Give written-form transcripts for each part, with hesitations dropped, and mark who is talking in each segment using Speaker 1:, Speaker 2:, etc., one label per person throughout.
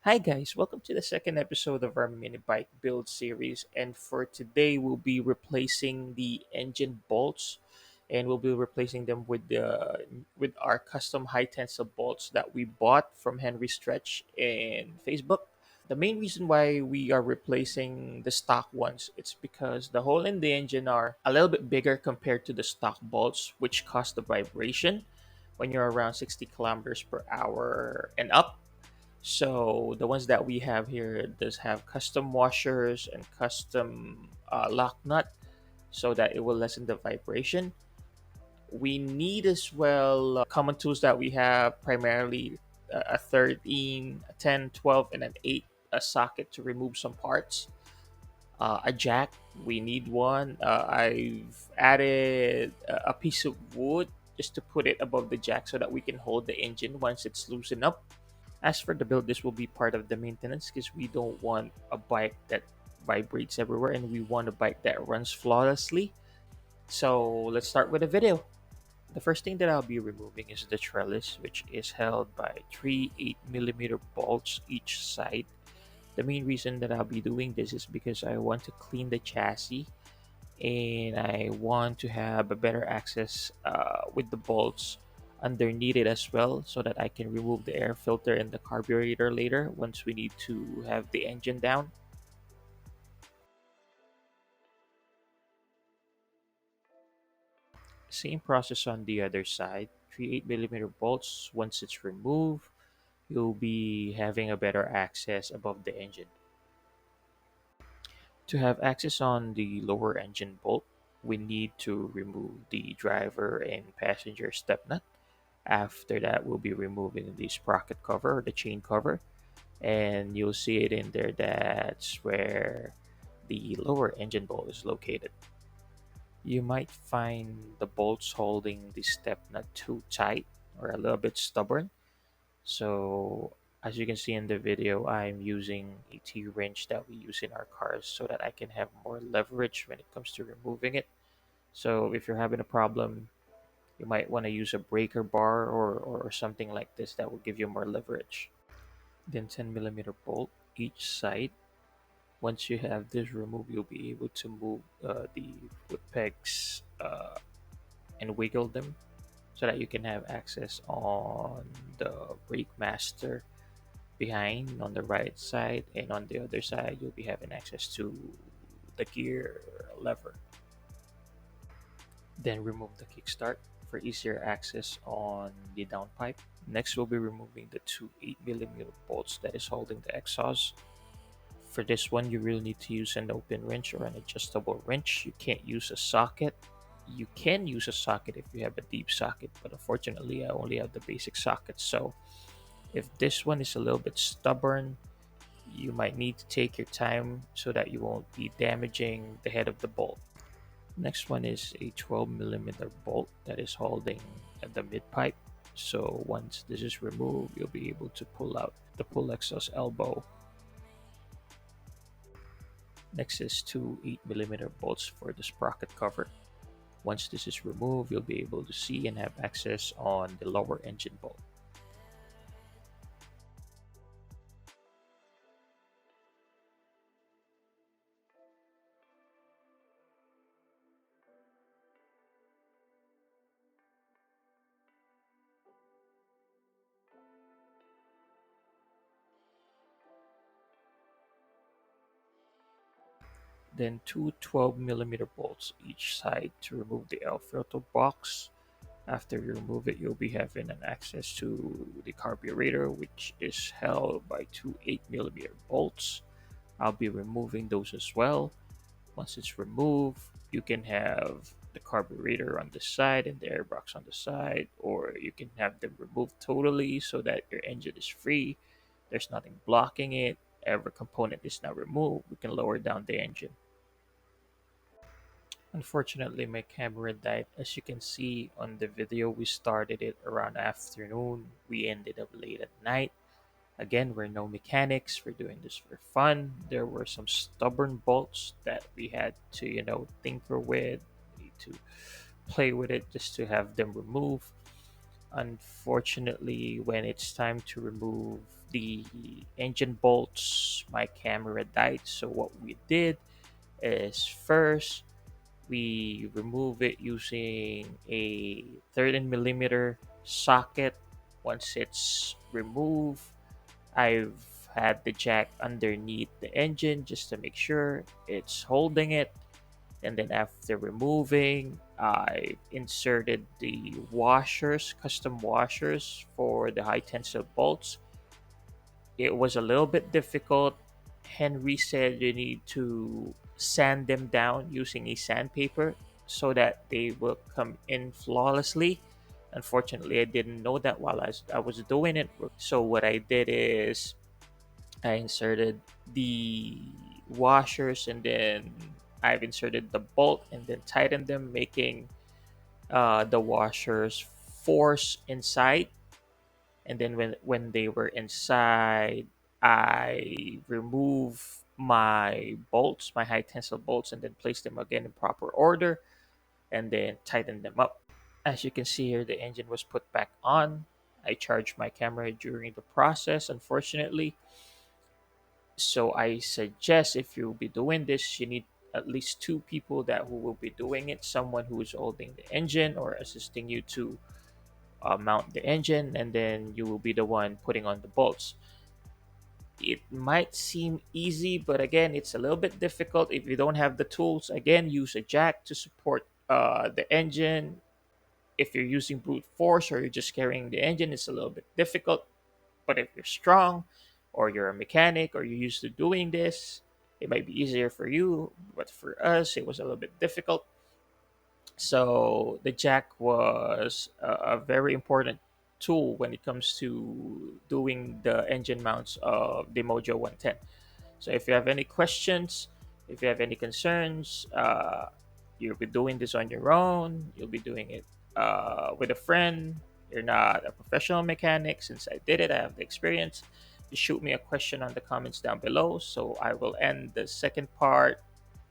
Speaker 1: Hi guys, welcome to the second episode of our mini bike build series. And for today, we'll be replacing the engine bolts, and we'll be replacing them with our custom high tensile bolts that we bought from Henry Stretch in Facebook. The main reason why we are replacing the stock ones, it's because the hole in the engine are a little bit bigger compared to the stock bolts, which cause the vibration when you're around 60 kilometers per hour and up. So the ones that we have here does have custom washers and custom lock nut so that it will lessen the vibration. We need as well common tools that we have, primarily a 13, a 10, 12, and an 8 a socket to remove some parts. A jack, we need one. I've added a piece of wood just to put it above the jack so that we can hold the engine once it's loosened up. As for the build, this will be part of the maintenance because we don't want a bike that vibrates everywhere and we want a bike that runs flawlessly. So let's start with the video. The first thing that I'll be removing is the trellis, which is held by three 8mm bolts each side. The main reason that I'll be doing this is because I want to clean the chassis and I want to have a better access with the bolts underneath it as well so that I can remove the air filter and the carburetor later once we need to have the engine down. Same process on the other side. Three 8mm bolts, once it's removed, you'll be having a better access above the engine. To have access on the lower engine bolt, we need to remove the driver and passenger step nut. After that, we'll be removing the sprocket cover, the chain cover, and you'll see it in there. That's where the lower engine bolt is located. You might find the bolts holding the step nut too tight or a little bit stubborn. So, as you can see in the video, I'm using a T wrench that we use in our cars so that I can have more leverage when it comes to removing it. So, if you're having a problem, you might want to use a breaker bar or something like this that will give you more leverage. Then 10mm bolt each side. Once you have this removed, you'll be able to move the foot pegs and wiggle them so that you can have access on the brake master behind on the right side, and on the other side you'll be having access to the gear lever. Then remove the kickstart for easier access on the downpipe. Next, we'll be removing the two 8mm bolts that is holding the exhaust. For this one, you really need to use an open wrench or an adjustable wrench. You can't use a socket. You can use a socket if you have a deep socket, but unfortunately, I only have the basic socket. So, if this one is a little bit stubborn, you might need to take your time so that you won't be damaging the head of the bolt. Next one is a 12mm bolt that is holding at the mid pipe. So once this is removed, you'll be able to pull out the pull exhaust elbow. Next is two 8mm bolts for the sprocket cover. Once this is removed, you'll be able to see and have access on the lower engine bolt. Then two 12mm bolts each side to remove the air filter box. After you remove it, you'll be having an access to the carburetor, which is held by two 8mm bolts. I'll be removing those as well. Once it's removed, you can have the carburetor on the side and the airbox on the side, or you can have them removed totally so that your engine is free. There's nothing blocking it. Every component is now removed. We can lower down the engine. Unfortunately, my camera died. As you can see on the video, we started it around afternoon. We ended up late at night. Again, we're no mechanics. We're doing this for fun. There were some stubborn bolts that we had to, tinker with, to play with it just to have them removed. Unfortunately, when it's time to remove the engine bolts, my camera died. So what we did is first we remove it using a 13 millimeter socket. Once it's removed, I've had the jack underneath the engine just to make sure it's holding it. And then after removing, I inserted the washers, custom washers for the high tensile bolts. It was a little bit difficult. Henry said you need to sand them down using a sandpaper so that they will come in flawlessly. Unfortunately, I didn't know that while I was doing it. So what I did is I inserted the washers, and then I've inserted the bolt and then tightened them, making the washers force inside. And then when they were inside, I remove my bolts, my high tensile bolts, and then place them again in proper order, and then tighten them up. As you can see here, the engine was put back on. I charged my camera during the process, unfortunately. So I suggest if you'll be doing this, you need at least two people that who will be doing it. Someone who is holding the engine or assisting you to mount the engine, and then you will be the one putting on the bolts. It might seem easy, but again, it's a little bit difficult if you don't have the tools. Again, use a jack to support the engine. If you're using brute force or you're just carrying the engine, it's a little bit difficult. But if you're strong, or you're a mechanic, or you're used to doing this, it might be easier for you. But for us, it was a little bit difficult. So the jack was a very important tool when it comes to doing the engine mounts of the Mojo 110. So if you have any questions, if you have any concerns, you'll be doing this on your own. You'll be doing it with a friend. You're not a professional mechanic. Since I did it, I have the experience. Just shoot me a question on the comments down below. So I will end the second part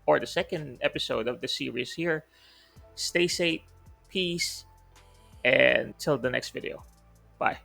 Speaker 1: or the second episode of the series here. Stay safe, peace, and till the next video. Bye.